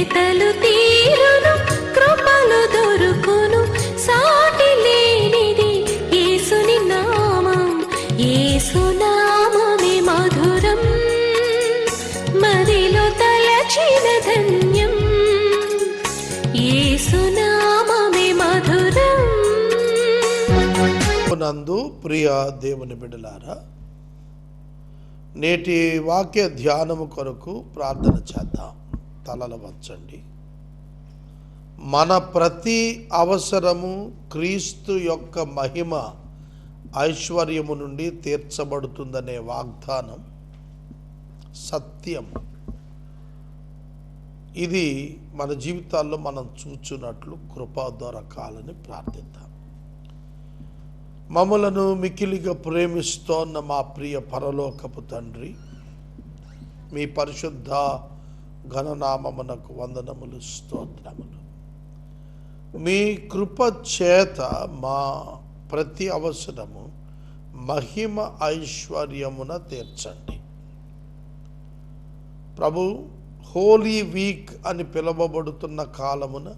వెతలు తీరును, కృపలు దొరుకును, సాటి లేనిది యేసుని నామం. యేసునామమే మధురం, మదిలో తలచిన ధన్యం. యేసునామమే మధురం. నందు ప్రియ దేవుని బిడ్డలారా, నేటి వాక్య ధ్యానము కొరకు ప్రార్థన చేద్దాం. తలలు వంచండి. మన ప్రతి అవసరము క్రీస్తు యొక్క మహిమ ఐశ్వర్యము నుండి తీర్చబడుతుందనే వాగ్దానం సత్యం. ఇది మన జీవితాల్లో మనం చూచున్నట్లు కృప దొరకాలని ప్రార్థిద్దాం. మమ్మలను మిక్కిలిగా ప్రేమిస్తోన్న మా ప్రియ పరలోకపు తండ్రి, మీ పరిశుద్ధ ఘననామమునకు వందనములు, స్తోత్రములు. మీ కృప చేత మా ప్రతి అవసరము మహిమ ఐశ్వర్యమున తీర్చండి ప్రభు. హోలీ వీక్ అని పిలువబడుతున్న కాలమున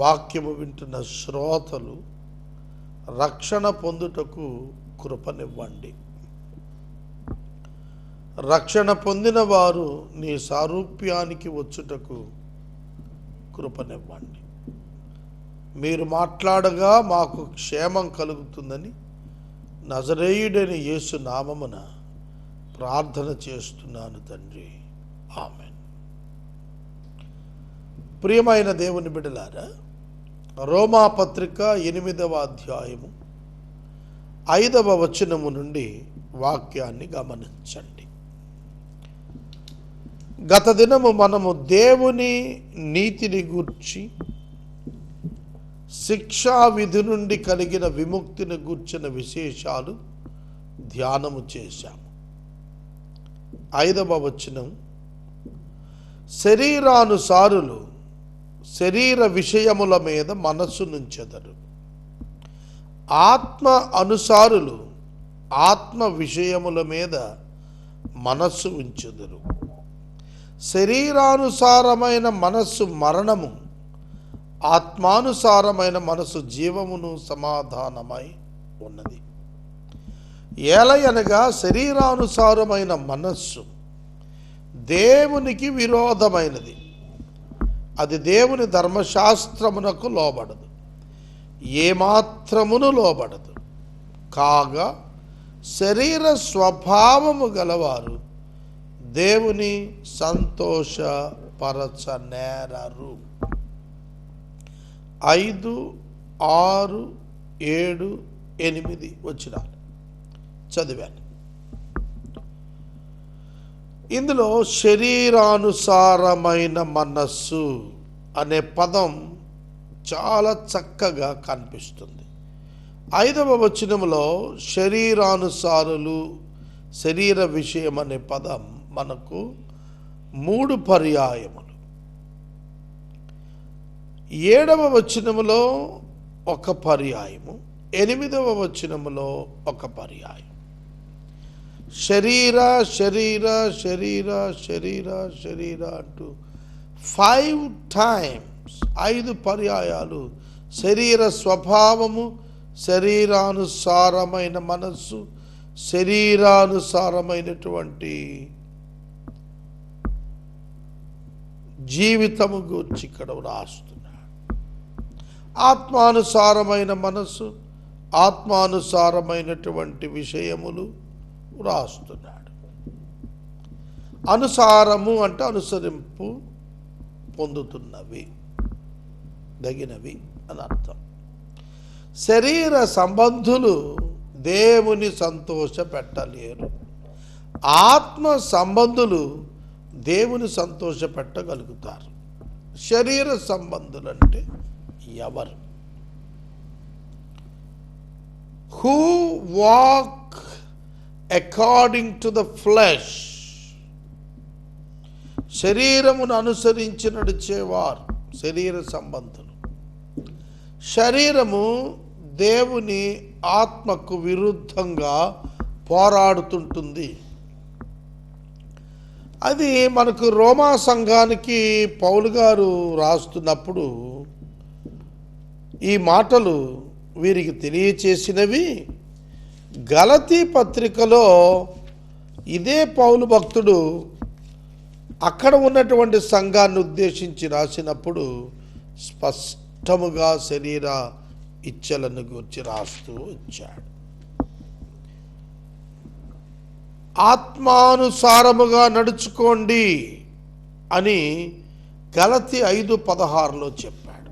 వాక్యము వింటున్న శ్రోతలు రక్షణ పొందుటకు కృపనివ్వండి. రక్షణ పొందిన వారు నీ సారూప్యానికి వచ్చుటకు కృపనివ్వండి. మీరు మాట్లాడగా మాకు క్షేమం కలుగుతుందని నజరేయుడైన యేసు నామమున ప్రార్థన చేస్తున్నాను తండ్రి, ఆమెన్. ప్రియమైన దేవుని బిడ్డలారా, రోమా పత్రిక 8వ అధ్యాయము 5వ వచనము నుండి వాక్యాన్ని గమనించండి. గత దినము మనము దేవుని నీతిని గూర్చి, శిక్షా విధి నుండి కలిగిన విముక్తిని గూర్చిన విశేషాలు ధ్యానము చేశాము. 5వ వచనం, శరీరానుసారులు శరీర విషయముల మీద మనస్సు నుంచెదరు, ఆత్మ అనుసారులు ఆత్మ విషయముల మీద మనస్సు ఉంచెదరు. శరీరానుసారమైన మనస్సు మరణము, ఆత్మానుసారమైన మనస్సు జీవమును సమాధానమై ఉన్నది. ఏలయనగా శరీరానుసారమైన మనస్సు దేవునికి విరోధమైనది, అది దేవుని ధర్మశాస్త్రమునకు లోబడదు, ఏమాత్రమును లోబడదు. కాగా శరీర స్వభావము గలవారు దేవుని సంతోషపరచనేరరు. 5, 6, 7, 8 వచనాలు చదివాను. ఇందులో శరీరానుసారమైన మనస్సు అనే పదం చాలా చక్కగా కనిపిస్తుంది. 5వ వచనంలో శరీరానుసారులు, శరీర విషయం అనే పదం మనకు 3 పర్యాయములు. 7వ వచనములో ఒక పర్యాయము, 8వ వచనములో ఒక పర్యాయం. శరీర శరీర శరీర శరీర శరీర అంటూ 5 టైమ్స్, 5 పర్యాయాలు శరీర స్వభావము, శరీరానుసారమైన మనస్సు, శరీరానుసారమైనటువంటి జీవితము గురించి ఇక్కడ రాస్తున్నాడు. ఆత్మానుసారమైన మనస్సు, ఆత్మానుసారమైనటువంటి విషయములు రాస్తున్నాడు. అనుసారము అంటే అనుసరింపు పొందుతున్నవి, దగినవి అని అర్థం. శరీర సంబంధులు దేవుని సంతోష పెట్టలేరు, ఆత్మ సంబంధులు దేవుని సంతోష పెట్టగలుగుతారు. శరీర సంబంధులు అంటే ఎవరు? Who walk according to the flesh, శరీరమును అనుసరించి నడిచేవారు శరీర సంబంధులు. శరీరము దేవుని ఆత్మకు విరుద్ధంగా పోరాడుతుంటుంది. అది మనకు రోమా సంఘానికి పౌలు గారు రాస్తున్నప్పుడు ఈ మాటలు వీరికి తెలియచేసినవి గలతీ పత్రికలో ఇదే పౌలు భక్తుడు అక్కడ ఉన్నటువంటి సంఘాన్ని ఉద్దేశించి రాసినప్పుడు స్పష్టముగా శరీర ఇచ్చలను గురించి రాస్తూ వచ్చాడు. ఆత్మానుసారముగా నడుచుకోండి అని గలతీ 5:16 చెప్పాడు.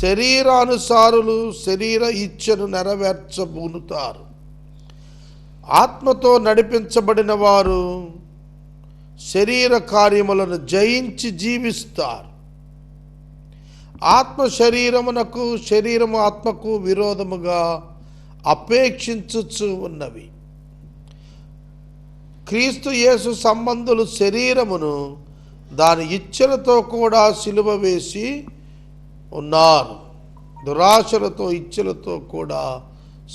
శరీరానుసారులు శరీర ఇచ్చను నెరవేర్చబూనుతారు. ఆత్మతో నడిపించబడిన వారు శరీర కార్యములను జయించి జీవిస్తారు. ఆత్మ శరీరమునకు శరీరము ఆత్మకు విరోధముగా అపేక్షించుచు ఉన్నవి. క్రీస్తు యేసు సంబంధులు శరీరమును దాని ఇచ్చలతో కూడా సిలువ వేసి ఉన్నారు. దురాశలతో ఇచ్చలతో కూడా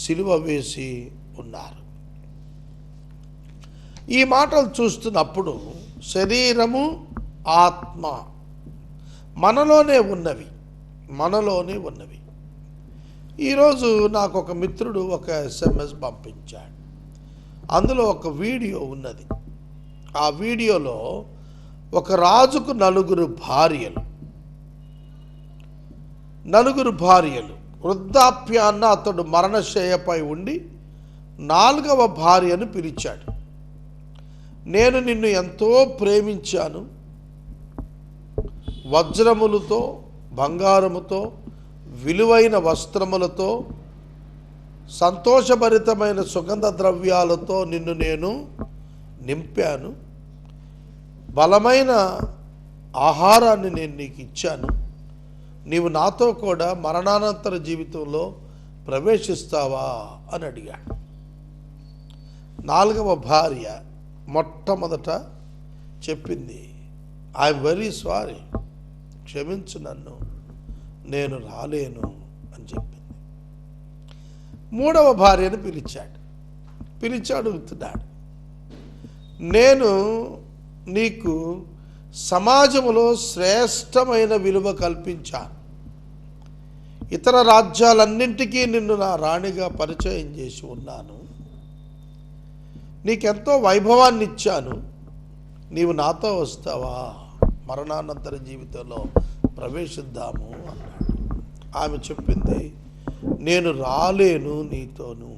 సిలువ వేసి ఉన్నారు. ఈ మాటలు చూస్తున్నప్పుడు శరీరము ఆత్మ మనలోనే ఉన్నవి. ఈరోజు నాకు ఒక మిత్రుడు ఒక SMS పంపించాడు. అందులో ఒక వీడియో ఉన్నది. ఆ వీడియోలో ఒక రాజుకు నలుగురు భార్యలు వృద్ధాప్యాన్న అతడు మరణశయ్యపై ఉండి 4వ భార్యను పిలిచాడు. నేను నిన్ను ఎంతో ప్రేమించాను. వజ్రములతో బంగారముతో విలువైన వస్త్రములతో సంతోషభరితమైన సుగంధ ద్రవ్యాలతో నిన్ను నేను నింపాను. బలమైన ఆహారాన్ని నేను నీకు ఇచ్చాను. నీవు నాతో కూడా మరణానంతర జీవితంలో ప్రవేశిస్తావా అని అడిగాడు. 4వ భార్య మొట్టమొదట చెప్పింది, ఐఎమ్ వెరీ సారీ, క్షమించు నన్ను, నేను రాలేను అని చెప్పింది. 3వ భార్యను పిలిచి అడుగుతున్నాడు, నేను నీకు సమాజంలో శ్రేష్టమైన విలువ కల్పించాను. ఇతర రాజ్యాలన్నింటికీ నిన్ను నా రాణిగా పరిచయం చేసి ఉన్నాను. నీకెంతో వైభవాన్ని ఇచ్చాను. నీవు నాతో వస్తావా? మరణానంతర జీవితంలో ప్రవేశిద్దాము అన్నాడు. ఆమె చెప్పింది, నేను రాలేను నీతోను,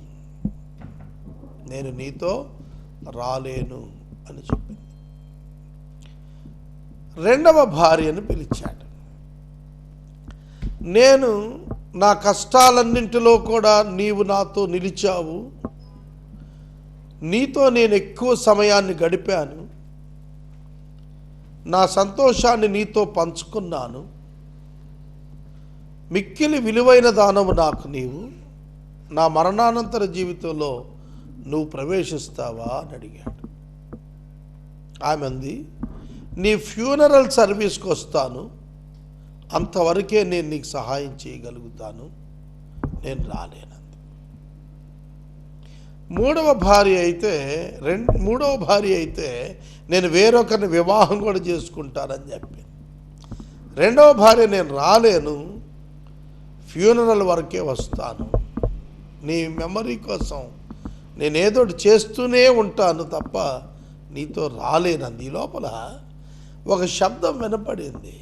నేను నీతో రాలేను అని చెప్పింది. 2వ భార్యను పిలిచాడు. నేను నా కష్టాలన్నింటిలో కూడా నీవు నాతో నిలిచావు. నీతో నేను ఎక్కువ సమయాన్ని గడిపాను. నా సంతోషాన్ని నీతో పంచుకున్నాను. మిక్కిలి విలువైన దానము నాకు నీవు. నా మరణానంతర జీవితంలో నువ్వు ప్రవేశిస్తావా అని అడిగాడు. ఆమె అంది, నీ ఫ్యూనరల్ సర్వీస్కి వస్తాను, అంతవరకే నేను నీకు సహాయం చేయగలుగుతాను, నేను రాలేనంది. 3వ భార్య అయితే నేను వేరొకరిని వివాహం కూడా చేసుకుంటానని చెప్పింది. 2వ భార్య, నేను రాలేను, ఫ్యూనరల్ వరకే వస్తాను, నీ మెమరీ కోసం నేను ఏదోటి చేస్తూనే ఉంటాను తప్ప నీతో రాలేనంది. ఈ లోపల ఒక శబ్దం వినపడింది,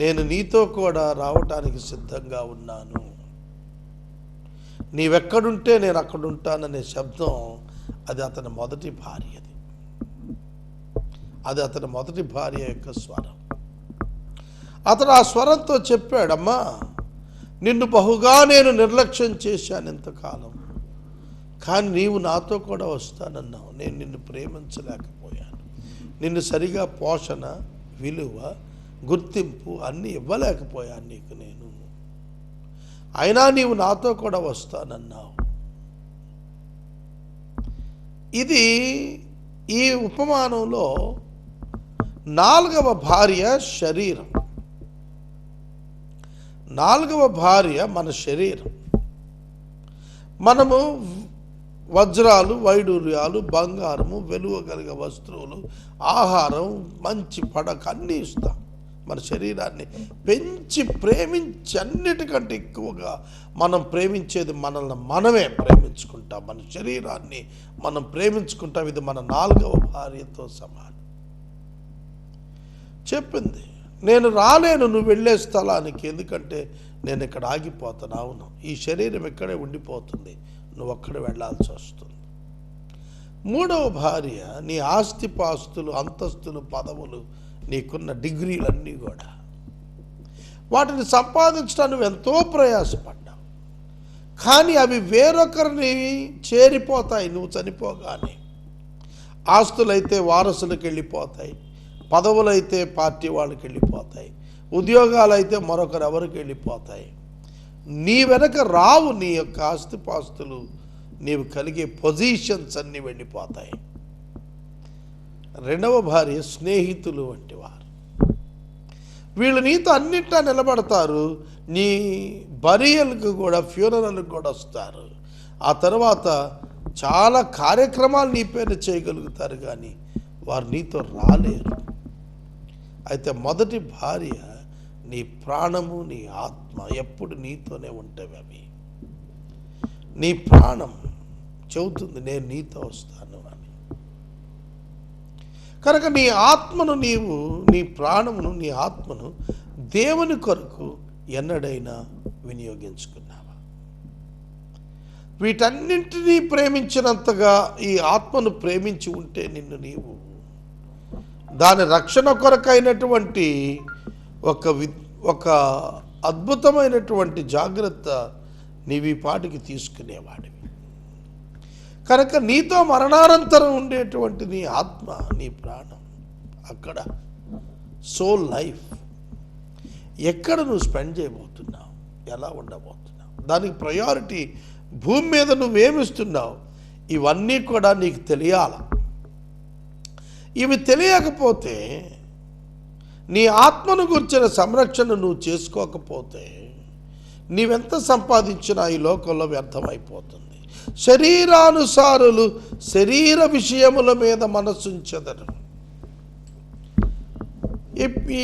నేను నీతో కూడా రావటానికి సిద్ధంగా ఉన్నాను, నీవెక్కడుంటే నేను అక్కడుంటాననే శబ్దం. అది అతని మొదటి భార్య యొక్క స్వరం. అతడు ఆ స్వరంతో చెప్పాడమ్మా, నిన్ను బహుగా నేను నిర్లక్ష్యం చేశాను ఇంతకాలం, కానీ నీవు నాతో కూడా వస్తానన్నావు. నేను నిన్ను ప్రేమించలేకపోయాను, నిన్ను సరిగా పోషణ, విలువ, గుర్తింపు అన్నీ ఇవ్వలేకపోయాను నీకు నేను. అయినా నీవు నాతో కూడా వస్తానన్నావు. ఇది ఈ ఉపమానంలో 4వ భార్య శరీరం. 4వ భార్య మన శరీరం. మనము వజ్రాలు, వైడూర్యాలు, బంగారము, విలువ కలిగే వస్తువులు, ఆహారం, మంచి పడక అన్నీ ఇస్తాం. మన శరీరాన్ని పెంచి ప్రేమించి అన్నిటికంటే ఎక్కువగా మనం ప్రేమించేది మనల్ని మనమే ప్రేమించుకుంటాం. మన శరీరాన్ని మనం ప్రేమించుకుంటాం. ఇది మన 4వ భార్యతో సమానం. చెప్పింది, నేను రాలేను నువ్వు వెళ్ళే స్థలానికి, ఎందుకంటే నేను ఇక్కడ ఆగిపోతాను. అవును, ఈ శరీరం ఇక్కడే ఉండిపోతుంది, నువ్వు అక్కడ వెళ్ళాల్సి వస్తుంది. 3వ భార్య, నీ ఆస్తిపాస్తులు, అంతస్తులు, పదవులు, నీకున్న డిగ్రీలన్నీ కూడా వాటిని సంపాదించడానికి నువ్వు ఎంతో ప్రయాసపడ్డావు. కానీ అవి వేరొకరిని చేరిపోతాయి నువ్వు చనిపోగానే. ఆస్తులైతే వారసులకు వెళ్ళిపోతాయి, పదవులైతే పార్టీ వాళ్ళకి వెళ్ళిపోతాయి, ఉద్యోగాలైతే మరొకరు ఎవరికి వెళ్ళిపోతాయి. నీ వెనక రావు నీ యొక్క ఆస్తిపాస్తులు, నీవు కలిగే పొజిషన్స్ అన్నీ వెళ్ళిపోతాయి. 2వ భార్య స్నేహితులు వంటి వారు. వీళ్ళు నీతో అన్నింటా నిలబడతారు. నీ బరియల్కి కూడా, ఫ్యూనరల్కి కూడా వస్తారు. ఆ తర్వాత చాలా కార్యక్రమాలు నీ పేరు చేయగలుగుతారు, కానీ వారు నీతో రాలేరు. అయితే మొదటి భార్య నీ ప్రాణము, నీ ఆత్మ ఎప్పుడు నీతోనే ఉంటాయి. అవి నీ ప్రాణం చెబుతుంది, నేను నీతో వస్తాను అని. కనుక నీ ఆత్మను నీవు, నీ ప్రాణమును, నీ ఆత్మను దేవుని కొరకు ఎన్నడైనా వినియోగించుకున్నావా? వీటన్నింటినీ ప్రేమించినంతగా ఈ ఆత్మను ప్రేమించి ఉంటే నిన్ను నీవు దాని రక్షణ కొరకైనటువంటి ఒక అద్భుతమైనటువంటి జాగ్రత్త నీవి పాటికి తీసుకునేవాడివి. కనుక నీతో మరణానంతరం ఉండేటువంటి నీ ఆత్మ, నీ ప్రాణం, అక్కడ సోల్ లైఫ్ ఎక్కడ నువ్వు స్పెండ్ చేయబోతున్నావు, ఎలా ఉండబోతున్నావు, దానికి ప్రయారిటీ భూమి మీద నువ్వేమిస్తున్నావు, ఇవన్నీ కూడా నీకు తెలియాల. ఇవి తెలియకపోతే, నీ ఆత్మను గురించిన సంరక్షణ నువ్వు చేసుకోకపోతే, నీవెంత సంపాదించినా ఈ లోకంలో వ్యర్థమైపోతుంది. శరీరానుసారులు శరీర విషయముల మీద మనసుంచెదరు.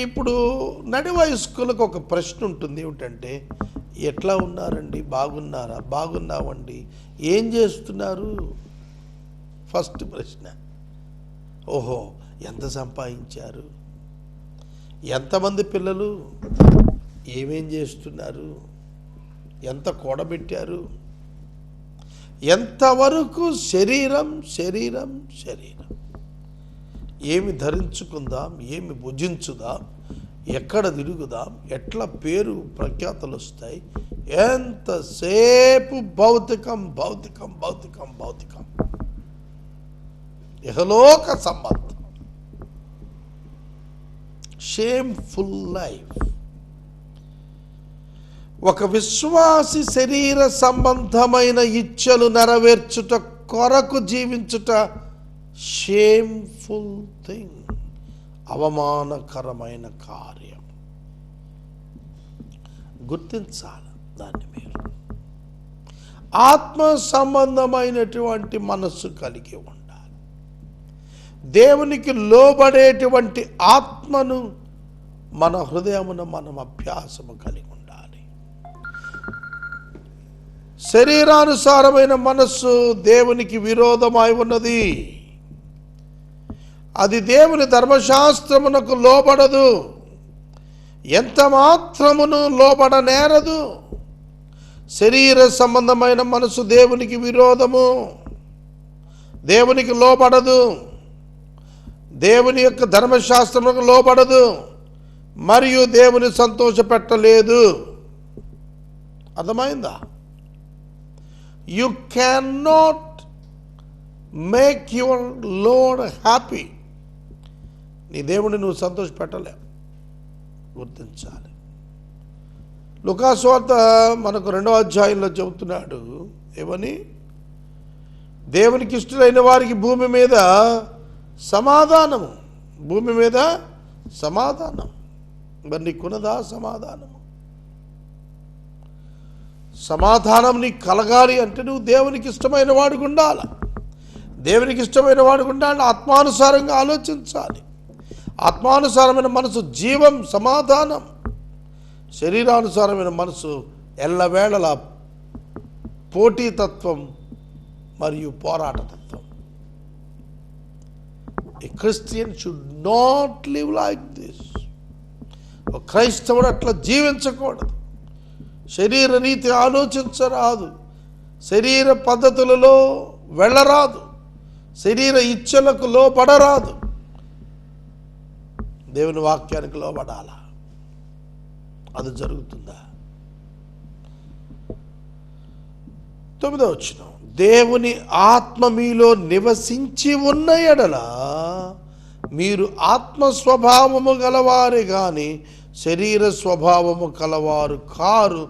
ఇప్పుడు నడి వయస్కులకు ఒక ప్రశ్న ఉంటుంది, ఏమిటంటే, ఎట్లా ఉన్నారండి, బాగున్నారా? బాగున్నామండి. ఏం చేస్తున్నారు? ఫస్ట్ ప్రశ్న. ఓహో, ఎంత సంపాదించారు? ఎంతమంది పిల్లలు? ఏమేం చేస్తున్నారు? ఎంత కూడబెట్టారు? ఎంతవరకు శరీరం శరీరం శరీరం. ఏమి ధరించుకుందాం, ఏమి భుజించుదాం, ఎక్కడ తిరుగుదాం, ఎట్లా పేరు ప్రఖ్యాతలు వస్తాయి, ఎంతసేపు భౌతికం భౌతికం భౌతికం భౌతికం, ఇహలోక సంబంధం. Shameful life. ఒక విశ్వాసి శరీర సంబంధమైన ఇచ్చలు నెరవేర్చుట కొరకు జీవించుట షేమ్ఫుల్ థింగ్, అవమానకరమైన కార్యం. గుర్తించాలి దాన్ని. మీరు ఆత్మ సంబంధమైనటువంటి మనస్సు కలిగి ఉండాలి. దేవునికి లోబడేటువంటి ఆత్మను మన హృదయమున మనం అభ్యాసము కలిగి ఉండాలి. శరీరానుసారమైన మనస్సు దేవునికి విరోధమై ఉన్నది. అది దేవుని ధర్మశాస్త్రమునకు లోబడదు, ఎంత మాత్రమును లోబడనేరదు. శరీర సంబంధమైన మనసు దేవునికి విరోధము, దేవునికి లోబడదు, దేవుని యొక్క ధర్మశాస్త్రములకు లోబడదు, మరియు దేవుని సంతోషపెట్టలేదు. అర్థమైందా? You can not make your load happy. నీ దేవుని నువ్వు సంతోషపెట్టలేవు. గుర్తించాలి. లూకాసు వార్త మనకు 2వ అధ్యాయంలో చెబుతున్నాడు, ఏమని? దేవునికి ఇష్టలైన వారికి భూమి మీద సమాధానము, భూమి మీద సమాధానం. మరి నీకున్నదా సమాధానము? సమాధానం నీకు కలగాలి అంటే నువ్వు దేవునికి ఇష్టమైన వాడికి ఉండాలి. దేవునికి ఇష్టమైన వాడికి ఉండాలి. ఆత్మానుసారంగా ఆలోచించాలి. ఆత్మానుసారమైన మనసు జీవం, సమాధానం. శరీరానుసారమైన మనసు ఎల్లవేళలా పోటీతత్వం మరియు పోరాటతత్వం. A Christian should not live like this. ఒక క్రైస్తవుడు అట్లా జీవించకూడదు. శరీర రీతి ఆలోచించరాదు, శరీర పద్ధతులలో వెళ్ళరాదు, శరీర ఇచ్చలకు లోబడరాదు, దేవుని వాక్యానికి లోబడాలా. అది జరుగుతుందా? 9వ వచనం, దేవుని ఆత్మ మీలో నివసించి ఉన్న ఎడల మీరు ఆత్మ స్వభావము గలవారే గాని శరీర స్వభావము కలవారు కారు.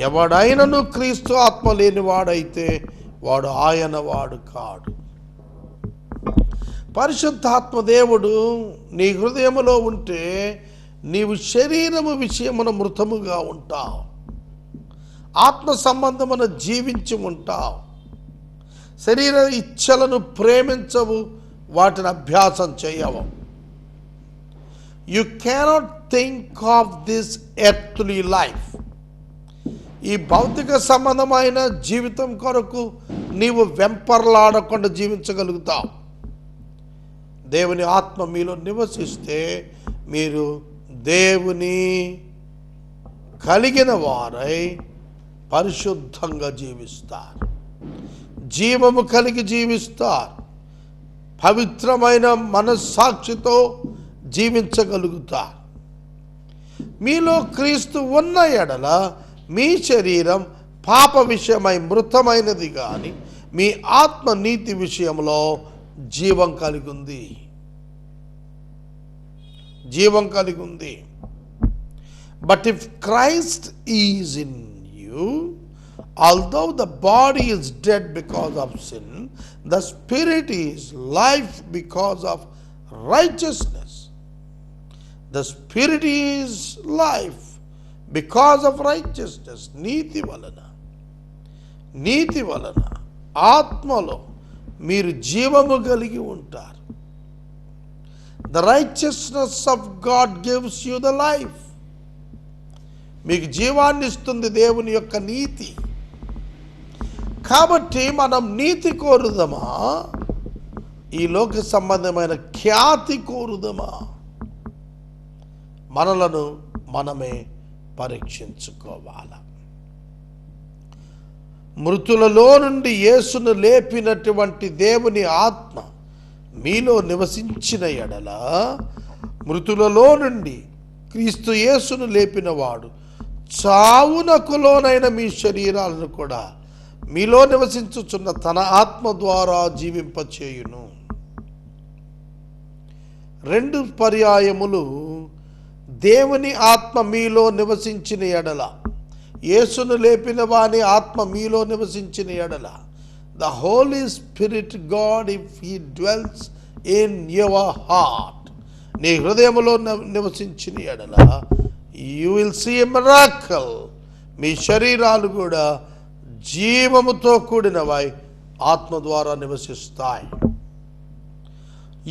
ఎవడైనను క్రీస్తు ఆత్మ లేనివాడైతే వాడు ఆయన వాడు కాడు. పరిశుద్ధాత్మ దేవుడు నీ హృదయములో ఉంటే నీవు శరీరము విషయమున మృతముగా ఉంటావు, ఆత్మ సంబంధమున జీవించి ఉంటావు. శరీర ఇచ్ఛలను ప్రేమించవు, వాటిని అభ్యాసం చేయవు. You cannot think of this earthly life. ఈ భౌతిక సంబంధమైన జీవితం కొరకు నీవు వెంపర్లాడకుండా జీవించగలుగుతావు. దేవుని ఆత్మ మీలో నివసిస్తే మీరు దేవుని కలిగిన వారై పరిశుద్ధంగా జీవిస్తారు, జీవము కలిగి జీవిస్తారు, పవిత్రమైన మనస్సాక్షితో జీవించగలుగుతారు. మీలో క్రీస్తు ఉన్న ఎడల మీ శరీరం పాప విషయమై మృతమైనది కానీ మీ ఆత్మ నీతి విషయంలో జీవం కలిగి ఉంది, జీవం కలిగి ఉంది. But if Christ is in you, although the body is dead because of sin, the spirit is life because of righteousness. The spirit is life because of righteousness. నీతి వలన ఆత్మలో మీరు జీవము కలిగి ఉంటారు. The righteousness of God gives you the life. మీకు జీవాన్ని ఇస్తుంది దేవుని యొక్క నీతి. కాబట్టి మనం నీతి కోరుదమా, ఈ లోక సంబంధమైన ఖ్యాతి కోరుదమా? మనలను మనమే పరీక్షించుకోవాలి. మృతులలో నుండి యేసును లేపినటువంటి దేవుని ఆత్మ మీలో నివసించిన ఎడల, మృతులలో నుండి క్రీస్తు యేసును లేపినవాడు చావునకు లోనైన మీ శరీరాలను కూడా మీలో నివసించుచున్న తన ఆత్మ ద్వారా జీవింపచేయును. 2 పర్యాయములు దేవుని ఆత్మ మీలో నివసించిన ఎడల, యేసును లేపిన వాని ఆత్మ మీలో నివసించిన ఎడల, the Holy Spirit God, if he dwells in your heart, నీ హృదయములో నివసించిన ఎడల, you will see a miracle. మీ శరీరాలు కూడా జీవముతో కూడినవై ఆత్మ ద్వారా నివసిస్తాయి.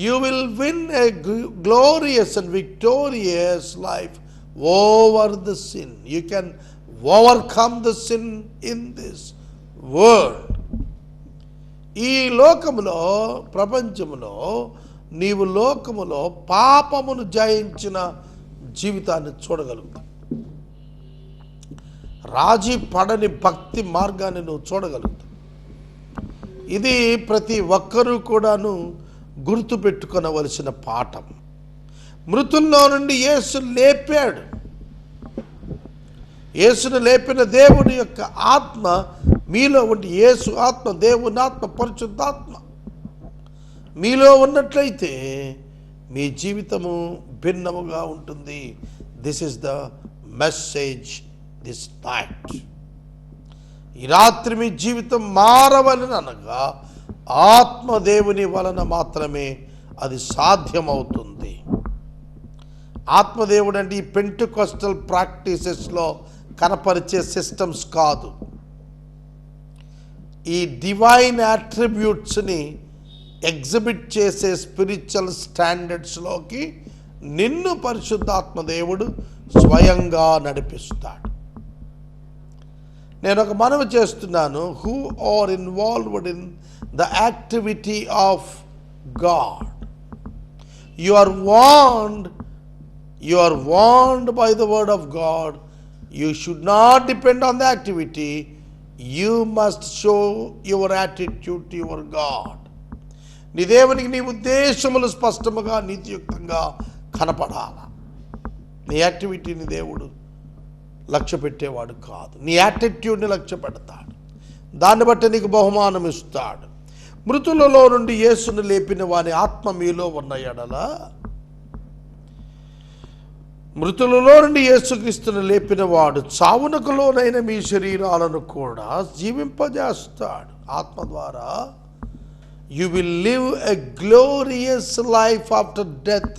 You will win a glorious and victorious life over the sin. You can overcome the sin in this world. ఈ లోకములో, ప్రపంచములో నీవు లోకములో పాపమును జయించిన జీవితాన్ని చూడగలుగుతావు. రాజీ పడని భక్తి మార్గాన్ని నువ్వు చూడగలుగుతావు. ఇది ప్రతి ఒక్కరూ కూడాను గుర్తుపెట్టుకొనవలసిన పాఠం. మృతుల్లో నుండి యేసు లేపాడు. యేసును లేపిన దేవుని యొక్క ఆత్మ మీలో ఉండి, యేసు ఆత్మ, దేవుని ఆత్మ, పరిశుద్ధాత్మ మీలో ఉన్నట్లయితే మీ జీవితము భిన్నముగా ఉంటుంది. This is the message this night. ఈ రాత్రి మీ జీవితం మారవలని అనగా ఆత్మదేవుని వలన మాత్రమే అది సాధ్యమవుతుంది. ఆత్మదేవుడు అంటే ఈ పెంటెకోస్టల్ ప్రాక్టీసెస్లో కనపరిచే సిస్టమ్స్ కాదు. ఈ డివైన్ అట్రిబ్యూట్స్ని ఎగ్జిబిట్ చేసే స్పిరిచువల్ స్టాండర్డ్స్లోకి నిన్ను పరిశుద్ధాత్మ దేవుడు స్వయంగా నడిపిస్తాడు. నేను ఒక మనవి చేస్తున్నాను. Who are involved in the activity of God, you are warned by the word of God. You should not depend on the activity. You must show your attitude to your God. నీ దేవునికి నీ ఉద్దేశములు స్పష్టముగా నీతియుక్తంగా కనపడాల. నీ యాక్టివిటీని దేవుడు లక్ష్య పెట్టేవాడు కాదు, నీ యాటిట్యూడ్ని లక్ష్య పెడతాడు. దాన్ని బట్టి నీకు బహుమానం ఇస్తాడు. మృతులలో నుండి యేసును లేపిన వాని ఆత్మ మీలో ఉన్న ఎడల, మృతులలో నుండి యేసుక్రీస్తును లేపిన వాడు చావునకు లోనైన మీ శరీరాలను కూడా జీవింపజేస్తాడు. ఆత్మ ద్వారా you will live a glorious life after death.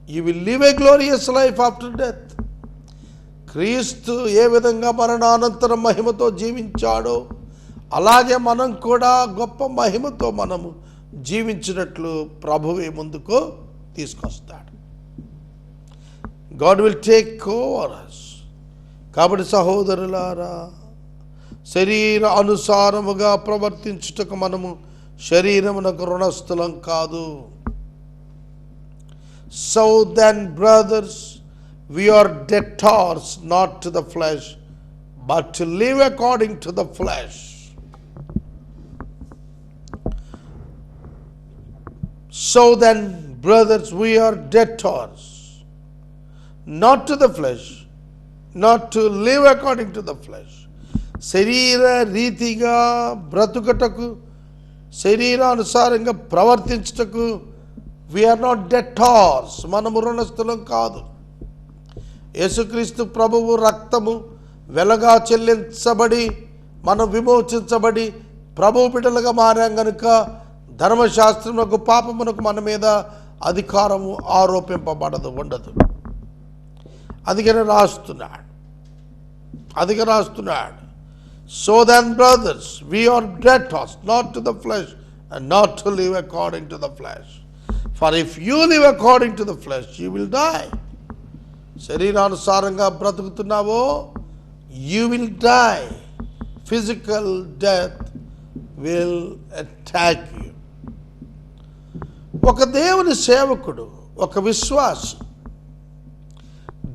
You will live a glorious life after death. క్రీస్తు ఏ విధంగా మరణానంతరం మహిమతో జీవించాడో అలాగే మనం కూడా గొప్ప మహిమతో మనము జీవించినట్లు ప్రభువే ముందుకు తీసుకొస్తాడు. God will take over us. కాబట్టి సహోదరులారా, శరీర అనుసారముగా ప్రవర్తించుటకు మనము శరీరమునకు రుణస్థులం కాదు. So then, brothers, we are debtors not to the flesh, but to live according to the flesh. So then, brothers, we are debtors, not to the flesh, not to live according to the flesh. శరీర రీతిగా బ్రతుకటకు, శరీరానుసారంగా ప్రవర్తించుటకు we are not debtors. మనము రుణస్థులం కాదు. యేసుక్రీస్తు ప్రభువు రక్తము వెలగా చెల్లించబడి మనం విమోచించబడి ప్రభువు బిడ్డలుగా మారాం గనుక ధర్మశాస్త్రమునకు పాపమునకు మన మీద అధికారము ఉండదు. అందుకని రాస్తున్నాడు. So then, brothers, we are debtors not to the flesh and not to live according to the flesh. For if you live according to the flesh, you will die. శరీరానుసారంగా బ్రతుకుతున్నావో you will die. Physical death will attack you. ఒక దేవుని సేవకుడు, ఒక విశ్వాసి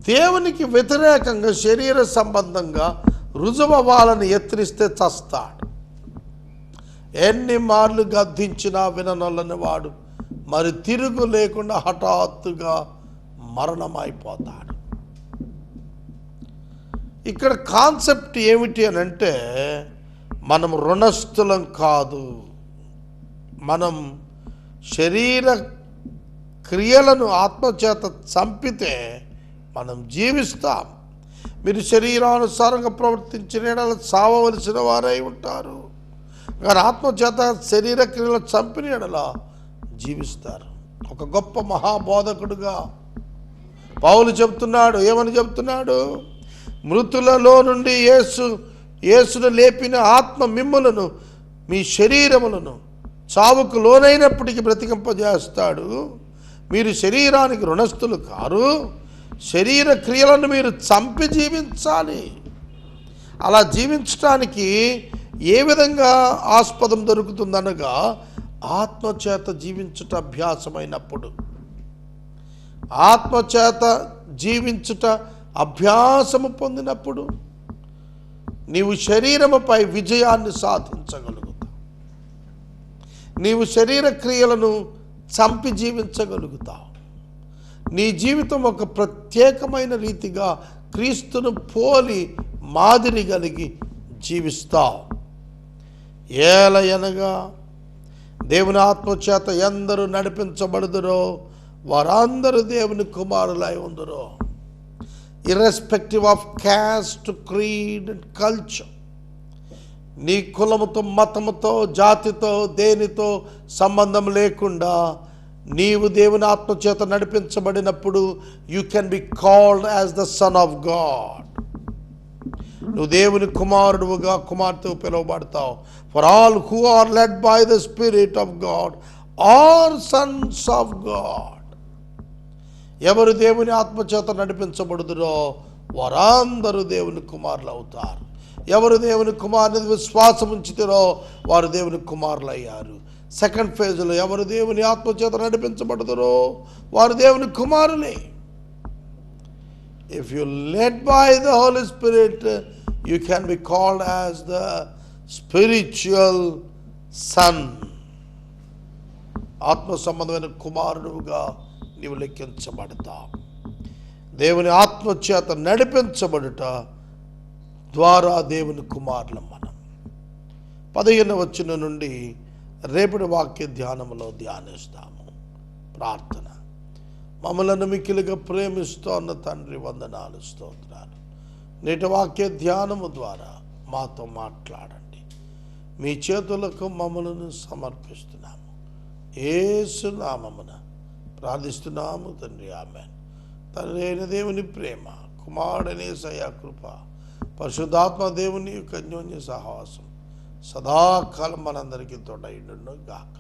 దేవునికి వ్యతిరేకంగా శరీర సంబంధంగా రుజువవ్వాలని యత్నిస్తే చస్తాడు. ఎన్ని మార్లు గద్దించినా విననొల్లని వాడు మరి తిరుగు లేకుండా హఠాత్తుగా మరణమైపోతాడు. ఇక్కడ కాన్సెప్ట్ ఏమిటి అని అంటే, మనం రుణస్థులం కాదు. మనం శరీర క్రియలను ఆత్మచేత చంపితే మనం జీవిస్తాం. మీరు శరీరానుసారంగా ప్రవర్తించిన ఎడల చావవలసిన వారై ఉంటారు, కానీ ఆత్మచేత శరీర క్రియలను చంపిన ఎడల జీవిస్తారు. ఒక గొప్ప మహాబోధకుడుగా పౌలు చెబుతున్నాడు. ఏమని చెబుతున్నాడు? మృతులలో నుండి యేసును లేపిన ఆత్మ మిమ్ములను, మీ శరీరములను చావుకు లోనైనప్పటికీ బ్రతికింపజేస్తాడు. మీరు శరీరానికి రుణస్థులు కారు, శరీర క్రియలను మీరు చంపి జీవించాలి. అలా జీవించడానికి ఏ విధంగా ఆస్పదం దొరుకుతుందనగా, ఆత్మచేత జీవించుట అభ్యాసమైనప్పుడు. ఆత్మచేత జీవించుట అభ్యాసము పొందినప్పుడు నీవు శరీరముపై విజయాన్ని సాధించగలుగుతావు. నీవు శరీర క్రియలను చంపి జీవించగలుగుతావు. నీ జీవితం ఒక ప్రత్యేకమైన రీతిగా క్రీస్తును పోలి మాదిరి కలిగి జీవిస్తావు. ఏలయనగా దేవుని ఆత్మచేత ఎందరూ నడిపించబడుదురో వారందరూ దేవుని కుమారులై ఉందురో. Irrespective of caste, creed and culture. నీ కులముతో, మతముతో, జాతితో, దేనితో సంబంధం లేకుండా నీవు దేవుని ఆత్మచేత నడిపించబడినప్పుడు you can be called as the son of God. నువ్వు దేవుని కుమారుడుగా కుమార్తె పిలువబడతావు. For all who are led by the spirit of God are sons of God. ఎవరు దేవుని ఆత్మచేత నడిపించబడుదురో వారందరూ దేవుని కుమారులు అవుతారు. ఎవరు దేవుని కుమారుని విశ్వాసం ఉంచుతారో వారు దేవుని కుమారులు అయ్యారు. సెకండ్ ఫేజ్లో ఎవరు దేవుని ఆత్మచేత నడిపించబడుతారో వారు దేవుని కుమారులే. If you led by the Holy Spirit, you can be called as the spiritual son. ఆత్మ సంబంధమైన కుమారుడుగా నీవు లెక్కించబడతావు. దేవుని ఆత్మచేత నడిపించబడుట ద్వారా దేవుని కుమారులం మనం. 15వ వచనం నుండి రేపటి వాక్య ధ్యానములో ధ్యానిస్తాము. ప్రార్థన. మమ్మలను మిక్కిలిగా ప్రేమిస్తోన్న తండ్రి, వందనాలు, స్తోత్రాలు. నేటి వాక్య ధ్యానము ద్వారా మాతో మాట్లాడండి. మీ చేతులకు మమ్మలను సమర్పిస్తున్నాము. యేసు నామమున ప్రార్థిస్తున్నాము తండ్రి, ఆమేన్. తండ్రి అయిన దేవుని ప్రేమ, కుమారుడైన యేసయ్య కృప, పరిశుద్ధాత్మ దేవుని యొక్క అన్యోన్య సహవాసం సదాకాలం మనందరికీ తోడైండును గాక.